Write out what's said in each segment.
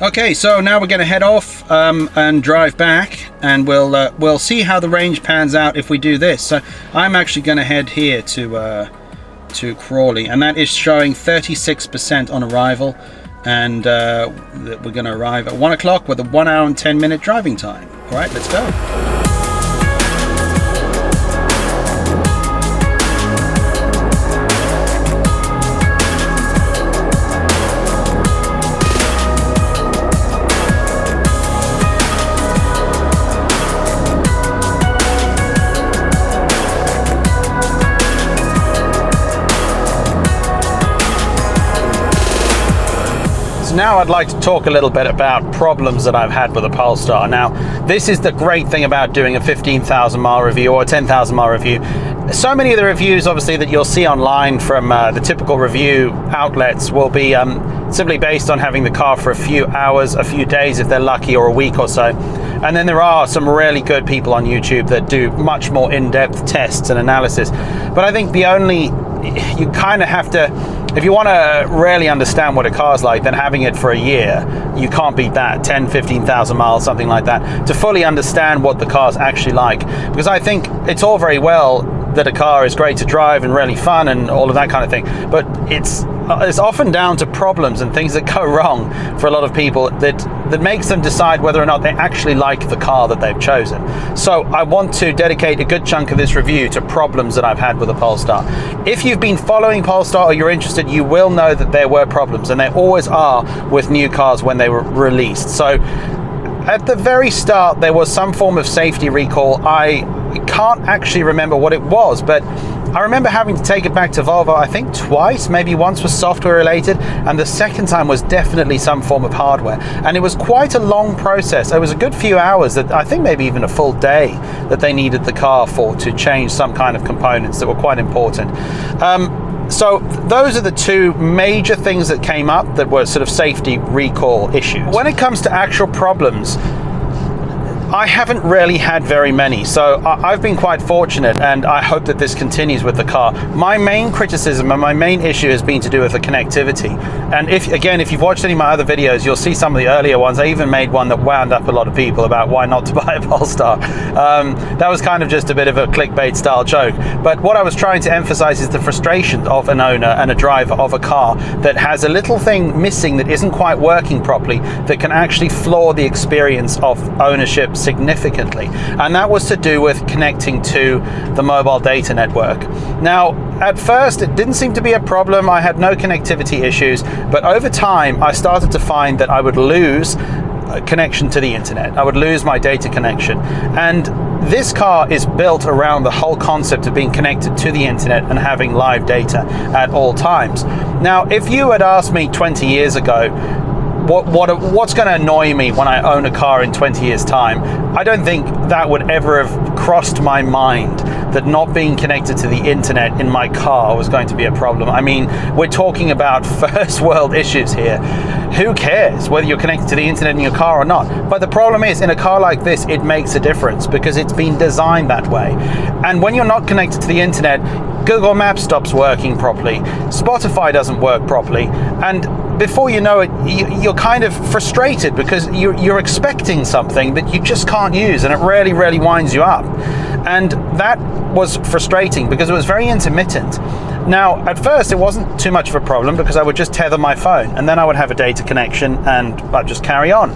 Okay, so now we're going to head off and drive back, and we'll see how the range pans out if we do this. So I'm actually going to head here to Crawley, and that is showing 36% on arrival, and we're going to arrive at 1 o'clock with a 1 hour and 10 minute driving time. All right, let's go. Now I'd like to talk a little bit about problems that I've had with the Polestar. Now, this is the great thing about doing a 15,000 mile review or a 10,000 mile review. So many of the reviews, obviously, that you'll see online from the typical review outlets will be simply based on having the car for a few hours, a few days if they're lucky, or a week or so. And then there are some really good people on YouTube that do much more in-depth tests and analysis. But I think you kind of have to, if you want to really understand what a car's like, then having it for a year, you can't beat that, 10, 15,000 miles, something like that, to fully understand what the car's actually like. Because I think it's all very well that a car is great to drive and really fun and all of that kind of thing, but it's often down to problems and things that go wrong for a lot of people that makes them decide whether or not they actually like the car that they've chosen. So I want to dedicate a good chunk of this review to problems that I've had with the Polestar. If you've been following Polestar or you're interested, you will know that there were problems, and there always are with new cars when they were released. So at the very start, there was some form of safety recall. I can't actually remember what it was, but I remember having to take it back to Volvo, I think twice, maybe once was software related, and the second time was definitely some form of hardware. And it was quite a long process. It was a good few hours, that I think maybe even a full day, that they needed the car for to change some kind of components that were quite important. So those are the two major things that came up that were sort of safety recall issues. When it comes to actual problems, I haven't really had very many, so I've been quite fortunate, and I hope that this continues with the car. My main criticism and my main issue has been to do with the connectivity. And if you've watched any of my other videos, you'll see some of the earlier ones. I even made one that wound up a lot of people about why not to buy a Polestar. That was kind of just a bit of a clickbait style joke. But what I was trying to emphasize is the frustration of an owner and a driver of a car that has a little thing missing that isn't quite working properly, that can actually floor the experience of ownership significantly, and that was to do with connecting to the mobile data network. Now, at first it didn't seem to be a problem. I had no connectivity issues, but over time I started to find that I would lose connection to the internet. I would lose my data connection, and this car is built around the whole concept of being connected to the internet and having live data at all times. Now, if you had asked me 20 years ago what's going to annoy me when I own a car in 20 years' time, I don't think that would ever have crossed my mind, that not being connected to the internet in my car was going to be a problem. I mean, we're talking about first world issues here. Who cares whether you're connected to the internet in your car or not? But the problem is, in a car like this, it makes a difference because it's been designed that way. And when you're not connected to the internet, Google Maps stops working properly, Spotify doesn't work properly, and before you know it, you're kind of frustrated because you're expecting something that you just can't use, and it really, really winds you up. And that was frustrating because it was very intermittent. Now, at first, it wasn't too much of a problem because I would just tether my phone, and then I would have a data connection, and I'd just carry on.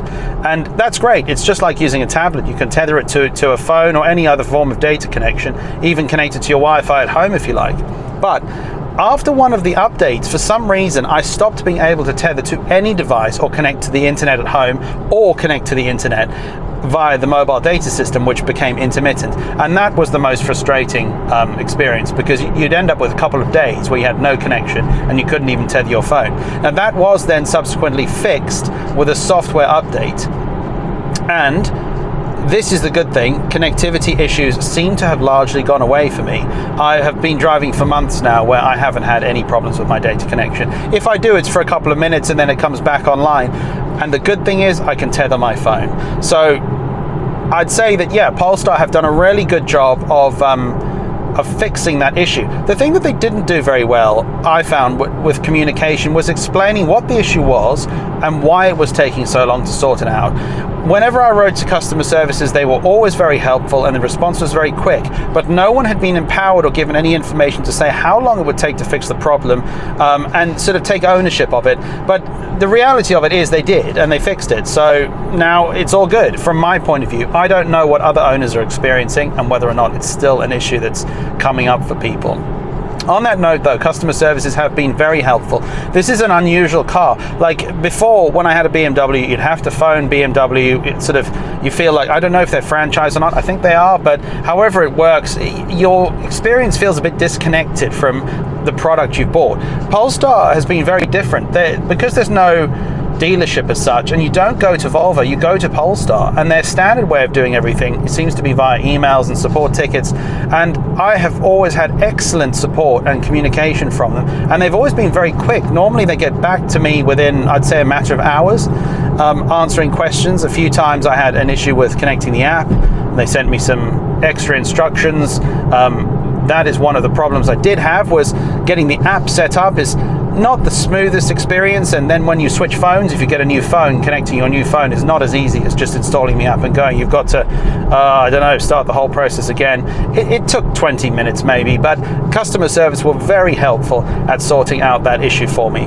And that's great. It's just like using a tablet. You can tether it to a phone or any other form of data connection, even connect it to your Wi-Fi at home if you like. But after one of the updates, for some reason, I stopped being able to tether to any device or connect to the internet at home or connect to the internet via the mobile data system, which became intermittent. And that was the most frustrating experience, because you'd end up with a couple of days where you had no connection and you couldn't even tether your phone. Now, that was then subsequently fixed with a software update. And this is the good thing, connectivity issues seem to have largely gone away for me. I have been driving for months now where I haven't had any problems with my data connection. If I do, it's for a couple of minutes and then it comes back online. And the good thing is I can tether my phone. So I'd say that, yeah, Polestar have done a really good job of fixing that issue. The thing that they didn't do very well, I found, with communication, was explaining what the issue was and why it was taking so long to sort it out. Whenever I wrote to customer services, they were always very helpful and the response was very quick, but no one had been empowered or given any information to say how long it would take to fix the problem and sort of take ownership of it. But the reality of it is they did, and they fixed it. So now it's all good. From my point of view, I don't know what other owners are experiencing and whether or not it's still an issue that's coming up for people. On that note though, customer services have been very helpful. This is an unusual car. Like before, when I had a BMW, you'd have to phone BMW. It sort of, you feel like, I don't know if they're franchised or not. I think they are, but however it works, your experience feels a bit disconnected from the product you've bought. Polestar has been very different. Because there's no dealership as such, and you don't go to Volvo, you go to Polestar, and their standard way of doing everything seems to be via emails and support tickets, and I have always had excellent support and communication from them, and they've always been very quick. Normally they get back to me within, I'd say, a matter of hours, answering questions. A few times I had an issue with connecting the app, and they sent me some extra instructions. That is one of the problems I did have, was getting the app set up is not the smoothest experience, and then when you switch phones, if you get a new phone, connecting your new phone is not as easy as just installing the app and going. You've got to, I don't know, start the whole process again. It took 20 minutes maybe, but customer service were very helpful at sorting out that issue for me.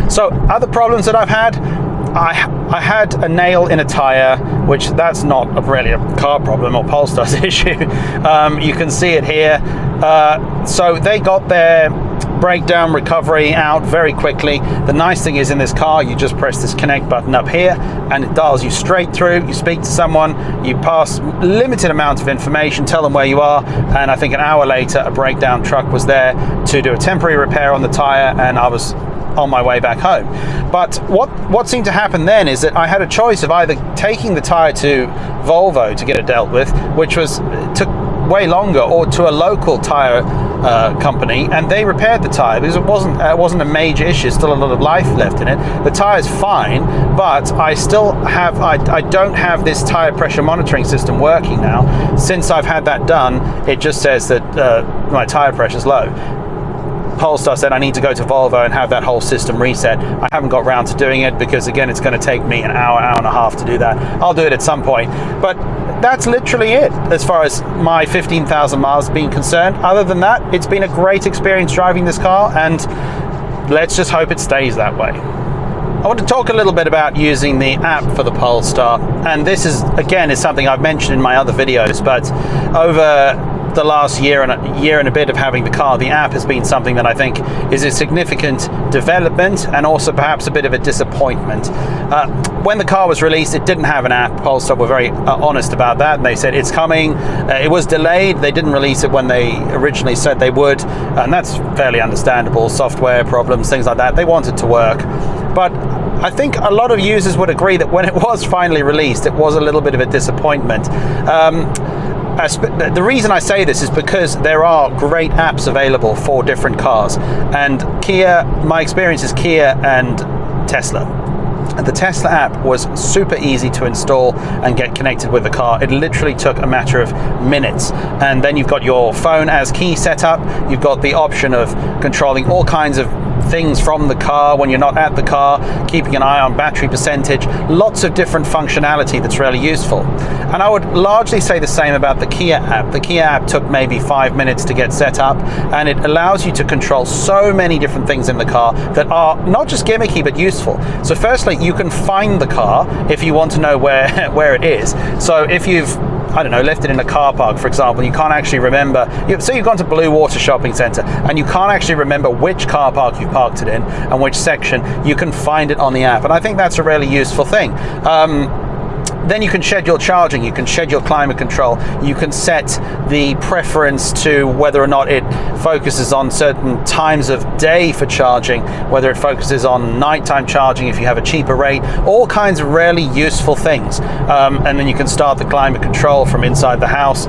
So other problems that I've had, I had a nail in a tire, which that's not really a car problem or Polestar's issue. You can see it here. So they got their breakdown recovery out very quickly. The nice thing is, in this car, you just press this connect button up here and it dials you straight through. You speak to someone, you pass limited amounts of information, tell them where you are, and I think an hour later a breakdown truck was there to do a temporary repair on the tire, and I was on my way back home. But what seemed to happen then is that I had a choice of either taking the tire to Volvo to get it dealt with, which took way longer, or to a local tire company, and they repaired the tire because it wasn't a major issue. Still a lot of life left in it. The tire's fine, but I don't have this tire pressure monitoring system working now. Since I've had that done, it just says that my tire pressure's low. Polestar said I need to go to Volvo and have that whole system reset. I haven't got round to doing it because, again, it's going to take me an hour and a half to do that. I'll do it at some point. But that's literally it as far as my 15,000 miles being concerned. Other than that, it's been a great experience driving this car, and let's just hope it stays that way. I want to talk a little bit about using the app for the Polestar, and this is something I've mentioned in my other videos, but over the last year and a bit of having the car, the app has been something that I think is a significant development and also perhaps a bit of a disappointment. When the car was released, it didn't have an app. Polestar were very honest about that, and they said it's coming. It was delayed. They didn't release it when they originally said they would, and that's fairly understandable. Software problems, things like that. They wanted to work. But I think a lot of users would agree that when it was finally released, it was a little bit of a disappointment. The reason I say this is because there are great apps available for different cars, and Kia, my experience is Kia and Tesla. The Tesla app was super easy to install and get connected with the car. It literally took a matter of minutes. And then you've got your phone as key set up. You've got the option of controlling all kinds of things from the car when you're not at the car, keeping an eye on battery percentage, lots of different functionality that's really useful. And I would largely say the same about the Kia app. The Kia app took maybe 5 minutes to get set up, and it allows you to control so many different things in the car that are not just gimmicky but useful. So firstly, you can find the car if you want to know where it is. So if you've left it in a car park, for example, you can't actually remember. So you've gone to Blue Water Shopping Centre and you can't actually remember which car park you parked it in and which section. You can find it on the app, and I think that's a really useful thing. Then you can schedule charging, you can schedule climate control, you can set the preference to whether or not it focuses on certain times of day for charging, whether it focuses on nighttime charging if you have a cheaper rate, all kinds of really useful things. And then you can start the climate control from inside the house.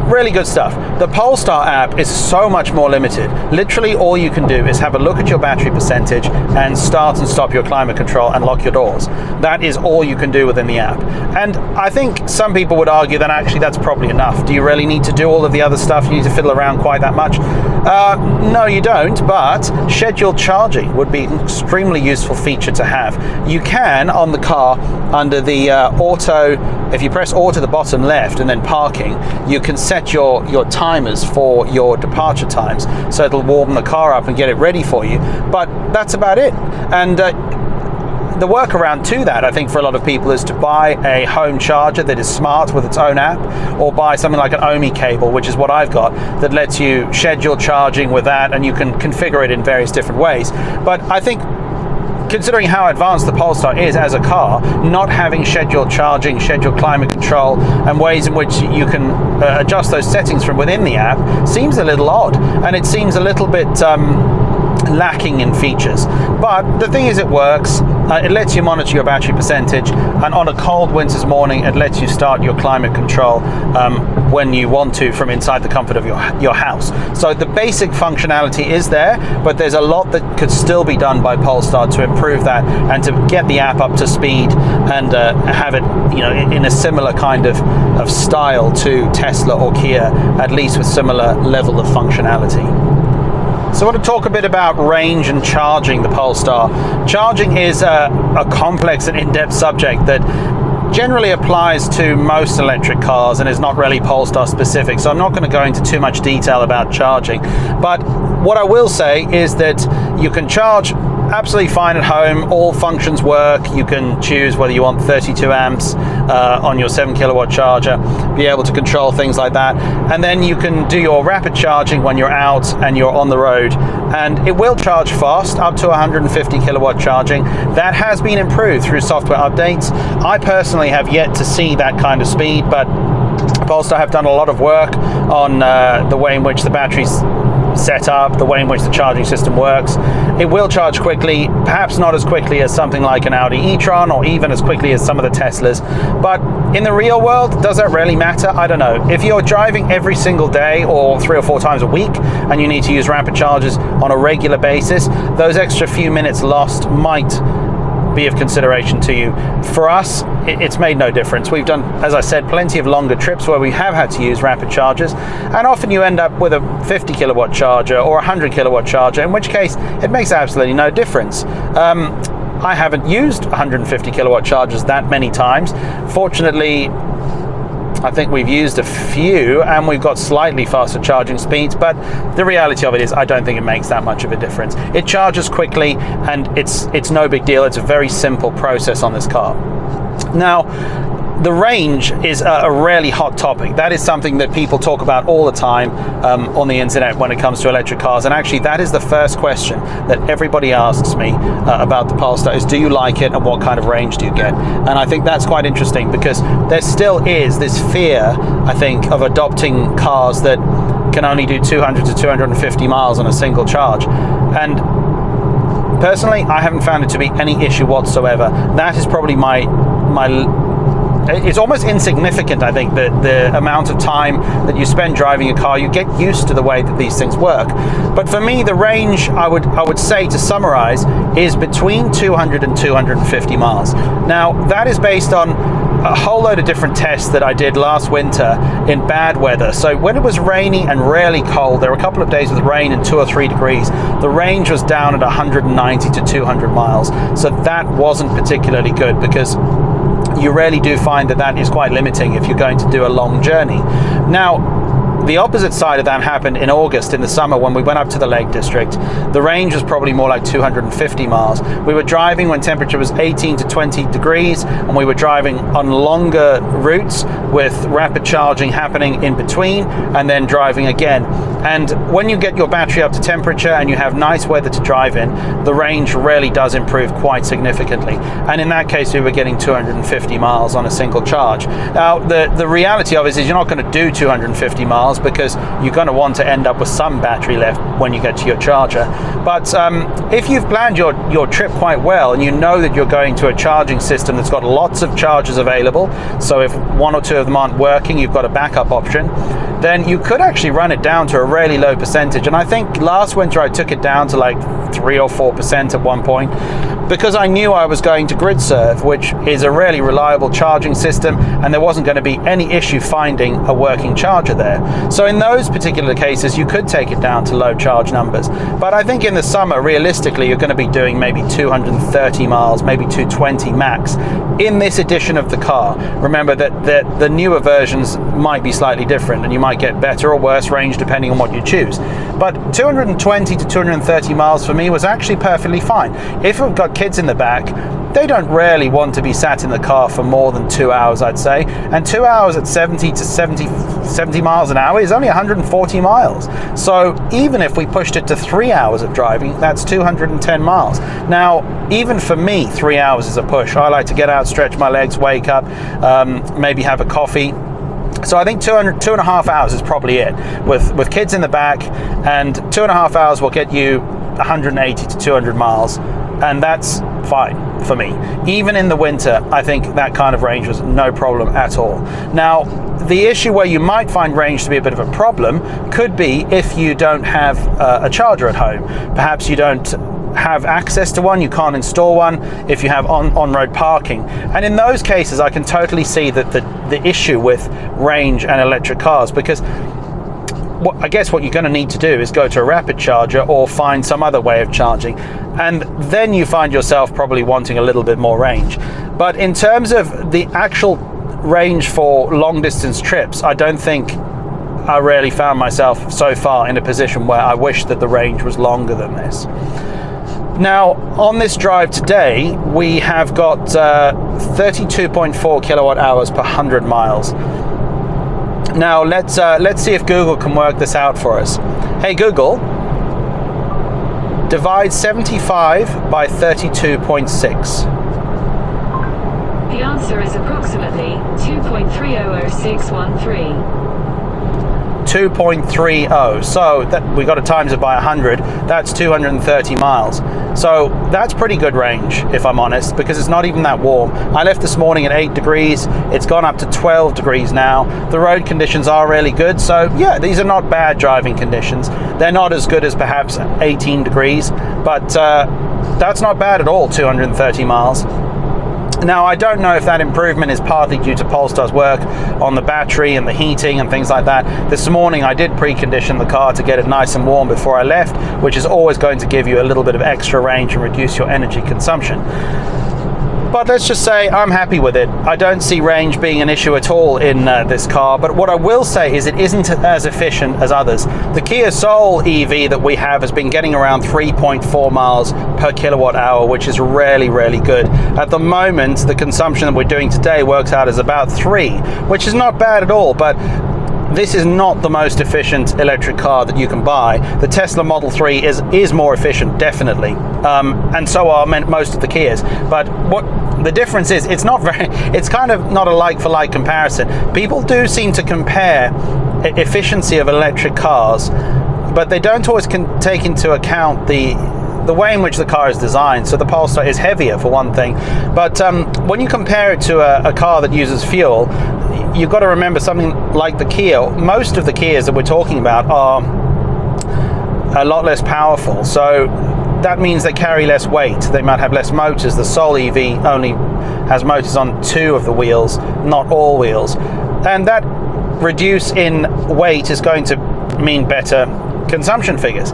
Really good stuff. The Polestar app is so much more limited. Literally all you can do is have a look at your battery percentage and start and stop your climate control and lock your doors. That is all you can do within the app. And I think some people would argue that actually that's probably enough. Do you really need to do all of the other stuff? You need to fiddle around quite that much? No, you don't, but scheduled charging would be an extremely useful feature to have. You can, on the car, under the auto, if you press auto the bottom left and then parking, you can set your timers for your departure times, so it'll warm the car up and get it ready for you, but that's about it. And the workaround to that, I think, for a lot of people is to buy a home charger that is smart with its own app, or buy something like an Ohmi cable, which is what I've got, that lets you schedule charging with that, and you can configure it in various different ways. But I think, considering how advanced the Polestar is as a car, not having scheduled charging, scheduled climate control, and ways in which you can adjust those settings from within the app seems a little odd, and it seems a little bit lacking in features. But the thing is, it works. It lets you monitor your battery percentage, and on a cold winter's morning it lets you start your climate control when you want to from inside the comfort of your house. So the basic functionality is there, but there's a lot that could still be done by Polestar to improve that and to get the app up to speed and have it, you know, in a similar kind of style to Tesla or Kia, at least with similar level of functionality. So I want to talk a bit about range and charging the Polestar. Charging is a complex and in-depth subject that generally applies to most electric cars and is not really Polestar specific, so I'm not going to go into too much detail about charging. But what I will say is that you can charge absolutely fine at home. All functions work. You can choose whether you want 32 amps on your 7 kilowatt charger, be able to control things like that, and then you can do your rapid charging when you're out and you're on the road, and it will charge fast, up to 150 kilowatt charging. That has been improved through software updates. I personally have yet to see that kind of speed, but Polestar have done a lot of work on the way in which the batteries set up, the way in which the charging system works. It will charge quickly, perhaps not as quickly as something like an Audi e-tron, or even as quickly as some of the Teslas, but in the real world, does that really matter? I don't know. If you're driving every single day or 3 or 4 times a week and you need to use rapid chargers on a regular basis, those extra few minutes lost might be of consideration to you. For us, it's made no difference. We've done, as I said, plenty of longer trips where we have had to use rapid chargers, and often you end up with a 50 kilowatt charger or a 100 kilowatt charger, in which case it makes absolutely no difference. I haven't used 150 kilowatt chargers that many times. Fortunately, I think we've used a few and we've got slightly faster charging speeds, but the reality of it is I don't think it makes that much of a difference. It charges quickly and it's no big deal. It's a very simple process on this car. Now, the range is a really hot topic. That is something that people talk about all the time on the internet when it comes to electric cars, and actually that is the first question that everybody asks me about the Polestar is, do you like it and what kind of range do you get? And I think that's quite interesting because there still is this fear, I think, of adopting cars that can only do 200 to 250 miles on a single charge. And personally, I haven't found it to be any issue whatsoever. That is probably it's almost insignificant, I think, the amount of time that you spend driving a car. You get used to the way that these things work. But for me, the range, I would say, to summarize, is between 200 and 250 miles. Now, that is based on a whole load of different tests that I did last winter in bad weather. So when it was rainy and really cold, there were a couple of days with rain and 2 or 3 degrees, the range was down at 190 to 200 miles. So that wasn't particularly good, because you really do find that is quite limiting if you're going to do a long journey. Now, the opposite side of that happened in August, in the summer, when we went up to the Lake District. The range was probably more like 250 miles. We were driving when temperature was 18 to 20 degrees, and we were driving on longer routes with rapid charging happening in between, and then driving again. And when you get your battery up to temperature and you have nice weather to drive in, the range really does improve quite significantly. And in that case, we were getting 250 miles on a single charge. Now, the reality of it is you're not going to do 250 miles because you're going to want to end up with some battery left when you get to your charger. But if you've planned your trip quite well and you know that you're going to a charging system that's got lots of chargers available, so if 1 or 2 of them aren't working, you've got a backup option, then you could actually run it down to a really low percentage. And I think last winter I took it down to like 3 or 4% at one point, because I knew I was going to GridServe, which is a really reliable charging system, and there wasn't going to be any issue finding a working charger there. So in those particular cases, you could take it down to low charge numbers. But I think in the summer, realistically, you're going to be doing maybe 230 miles, maybe 220 max in this edition of the car. Remember that the newer versions might be slightly different, and you might get better or worse range depending on what you choose. But 220 to 230 miles for me was actually perfectly fine. If we've got kids in the back, they don't really want to be sat in the car for more than 2 hours, I'd say. And 2 hours at 70 miles an hour is only 140 miles. So even if we pushed it to 3 hours of driving, that's 210 miles. Now, even for me, 3 hours is a push. I like to get out, stretch my legs, wake up, maybe have a coffee. So I think 2.5 hours is probably it. With kids in the back, and 2.5 hours will get you 180 to 200 miles. And that's fine for me. Even in the winter, I think that kind of range was no problem at all. Now, the issue where you might find range to be a bit of a problem could be if you don't have a charger at home. Perhaps you don't have access to one, you can't install one if you have on-road parking. And in those cases, I can totally see that the issue with range and electric cars, because I guess what you're going to need to do is go to a rapid charger or find some other way of charging, and then you find yourself probably wanting a little bit more range. But in terms of the actual range for long distance trips, I don't think I really found myself so far in a position where I wish that the range was longer than this. Now, on this drive today, we have got 32.4 kilowatt hours per 100 miles. Now let's see if Google can work this out for us. Hey Google, divide 75 by 32.6. The answer is approximately 2.300613. 2.30. So that we got to times it by 100. That's 230 miles. So that's pretty good range, if I'm honest, because it's not even that warm. I left this morning at 8 degrees. It's gone up to 12 degrees now. The road conditions are really good. So yeah, these are not bad driving conditions. They're not as good as perhaps 18 degrees, but that's not bad at all, 230 miles. Now, I don't know if that improvement is partly due to Polestar's work on the battery and the heating and things like that. This morning I did precondition the car to get it nice and warm before I left, which is always going to give you a little bit of extra range and reduce your energy consumption. But let's just say I'm happy with it. I don't see range being an issue at all in this car, but what I will say is it isn't as efficient as others. The Kia Soul EV that we have has been getting around 3.4 miles per kilowatt hour, which is really, really good. At the moment, the consumption that we're doing today works out as about 3, which is not bad at all, but this is not the most efficient electric car that you can buy. The Tesla Model 3 is more efficient, definitely, and so are most of the Kias. But what the difference is, it's kind of not a like-for-like comparison. People do seem to compare efficiency of electric cars, but they don't always take into account the way in which the car is designed. So the Polestar is heavier, for one thing, but when you compare it to a car that uses fuel, you've got to remember something like the Kia. Most of the Kias that we're talking about are a lot less powerful, so that means they carry less weight. They might have less motors. The Soul EV only has motors on 2 of the wheels, not all wheels, and that reduce in weight is going to mean better consumption figures.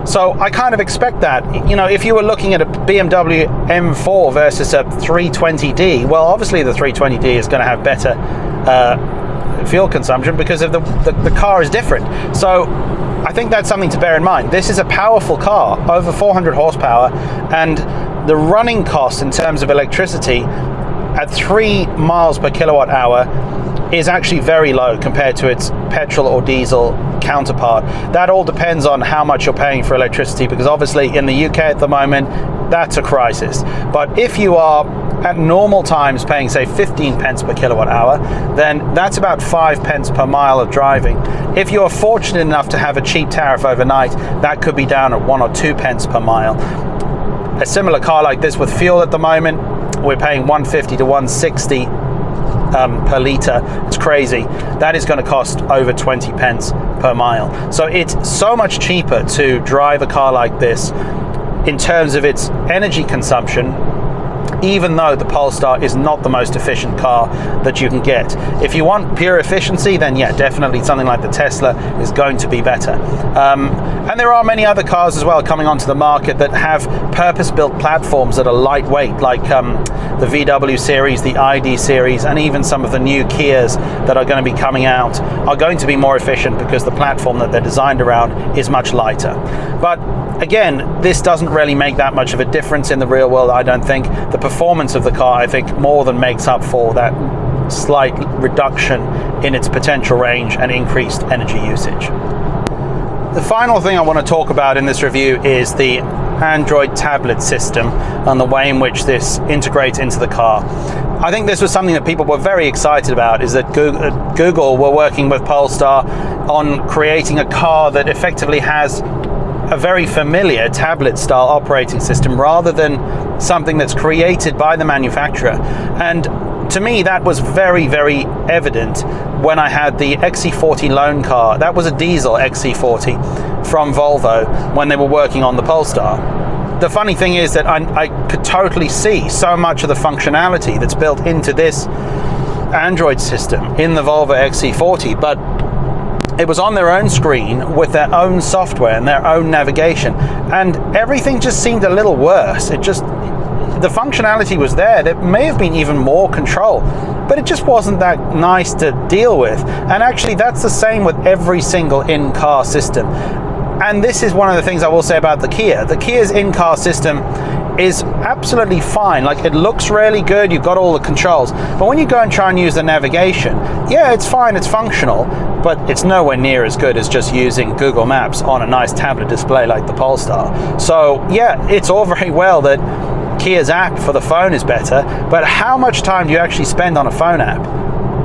So I kind of expect that. You know, if you were looking at a BMW M4 versus a 320d, well, obviously the 320d is going to have better fuel consumption because of the car is different. So I think that's something to bear in mind. This is a powerful car, over 400 horsepower, and the running cost in terms of electricity at 3 miles per kilowatt hour is actually very low compared to its petrol or diesel counterpart. That all depends on how much you're paying for electricity, because obviously in the UK at the moment, that's a crisis. But if you are at normal times paying, say, 15 pence per kilowatt hour, then that's about 5 pence per mile of driving. If you're fortunate enough to have a cheap tariff overnight, that could be down at 1 or 2 pence per mile. A similar car like this with fuel at the moment, we're paying 150 to 160 per litre. It's crazy. That is going to cost over 20 pence per mile. So it's so much cheaper to drive a car like this in terms of its energy consumption, even though the Polestar is not the most efficient car that you can get. If you want pure efficiency, then yeah, definitely something like the Tesla is going to be better. And there are many other cars as well coming onto the market that have purpose-built platforms that are lightweight, like the VW series, the ID series, and even some of the new Kias that are going to be coming out are going to be more efficient because the platform that they're designed around is much lighter. But again, this doesn't really make that much of a difference in the real world, I don't think. The performance of the car, I think, more than makes up for that slight reduction in its potential range and increased energy usage. The final thing I want to talk about in this review is the Android tablet system and the way in which this integrates into the car. I think this was something that people were very excited about, is that Google were working with Polestar on creating a car that effectively has a very familiar tablet style operating system rather than something that's created by the manufacturer. And to me, that was very, very evident when I had the XC40 loan car. That was a diesel XC40 from Volvo when they were working on the Polestar. The funny thing is that I could totally see so much of the functionality that's built into this Android system in the Volvo XC40, but it was on their own screen with their own software and their own navigation, and everything just seemed a little worse. The functionality was there. There may have been even more control, but it just wasn't that nice to deal with. And actually, that's the same with every single in-car system. And this is one of the things I will say about the Kia. The Kia's in-car system is absolutely fine. Like, it looks really good, you've got all the controls, but when you go and try and use the navigation, yeah, it's fine, it's functional, but it's nowhere near as good as just using Google Maps on a nice tablet display like the Polestar. So yeah, it's all very well that Kia's app for the phone is better, but how much time do you actually spend on a phone app?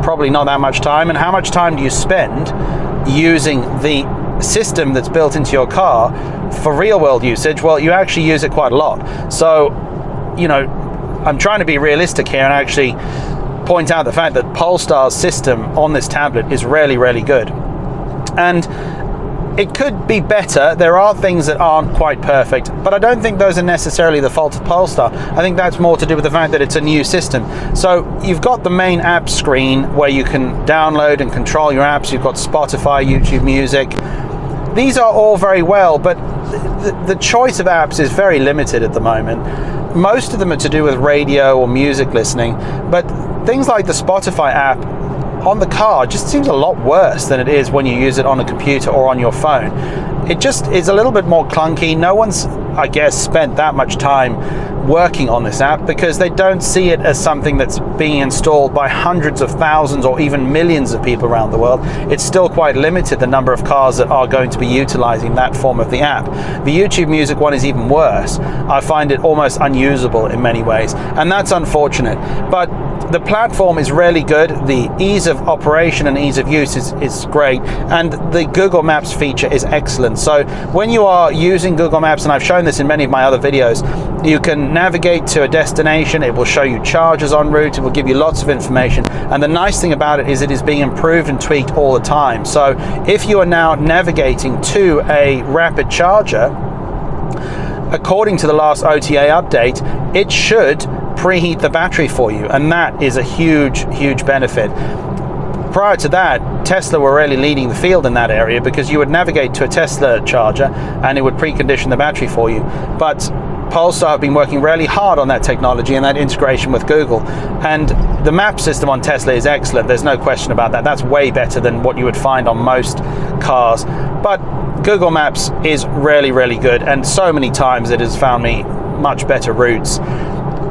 Probably not that much time. And how much time do you spend using the system that's built into your car for real world usage? Well, you actually use it quite a lot. So, you know, I'm trying to be realistic here and actually point out the fact that Polestar's system on this tablet is really, really good. And it could be better. There are things that aren't quite perfect, but I don't think those are necessarily the fault of Polestar. I think that's more to do with the fact that it's a new system. So you've got the main app screen where you can download and control your apps. You've got Spotify, YouTube Music. These are all very well, but the choice of apps is very limited at the moment. Most of them are to do with radio or music listening, but things like the Spotify app on the car just seems a lot worse than it is when you use it on a computer or on your phone. It just is a little bit more clunky. No one's, I guess, spent that much time working on this app because they don't see it as something that's being installed by hundreds of thousands or even millions of people around the world. It's still quite limited, the number of cars that are going to be utilizing that form of the app. The YouTube Music one is even worse. I find it almost unusable in many ways, and that's unfortunate. But the platform is really good. The ease of operation and ease of use is great, and the Google Maps feature is excellent. So when you are using Google Maps, and I've shown this in many of my other videos, you can navigate to a destination. It will show you chargers en route. It will give you lots of information, and the nice thing about it is being improved and tweaked all the time. So if you are now navigating to a rapid charger, according to the last OTA update, it should preheat the battery for you, and that is a huge benefit. Prior to that, Tesla were really leading the field in that area because you would navigate to a Tesla charger and it would precondition the battery for you. But Polestar have been working really hard on that technology and that integration with Google, and the map system on Tesla is excellent. There's no question about that. That's way better than what you would find on most cars. But Google Maps is really good, and so many times it has found me much better routes.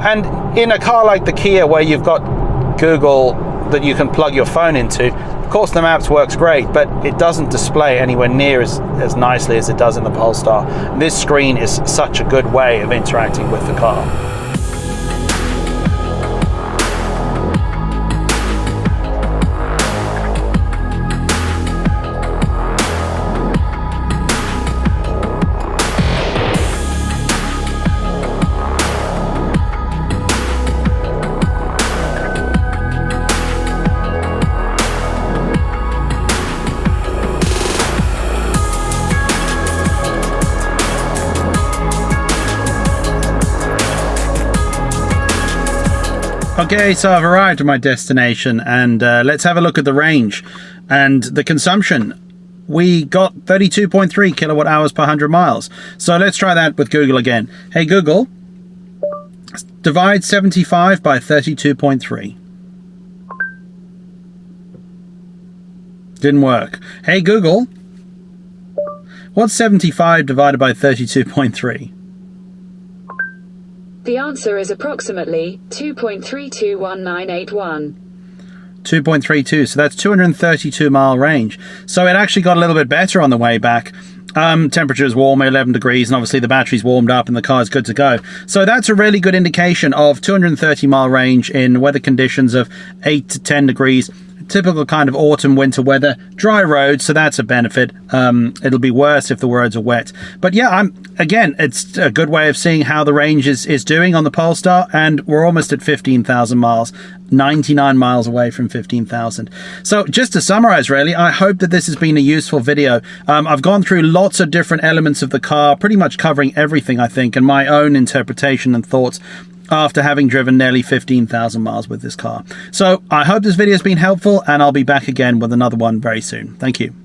And in a car like the Kia, where you've got Google that you can plug your phone into, of course the Maps works great, but it doesn't display anywhere near as nicely as it does in the Polestar. This screen is such a good way of interacting with the car. Okay, so I've arrived at my destination, and let's have a look at the range and the consumption. We got 32.3 kilowatt hours per 100 miles. So let's try that with Google again. Hey Google, divide 75 by 32.3. Didn't work. Hey Google, what's 75 divided by 32.3? The answer is approximately 2.321981. 2.32, so that's 232 mile range. So it actually got a little bit better on the way back. Temperature is warmer, 11 degrees, and obviously the battery's warmed up and the car's good to go. So that's a really good indication of 230 mile range in weather conditions of 8 to 10 degrees. Typical kind of autumn winter weather, dry roads, so that's a benefit. It'll be worse if the roads are wet. But yeah, again, it's a good way of seeing how the range is doing on the Polestar, and we're almost at 15,000 miles, 99 miles away from 15,000. So just to summarize, really, I hope that this has been a useful video. I've gone through lots of different elements of the car, pretty much covering everything, I think, and my own interpretation and thoughts after having driven nearly 15,000 miles with this car. So I hope this video has been helpful, and I'll be back again with another one very soon. Thank you.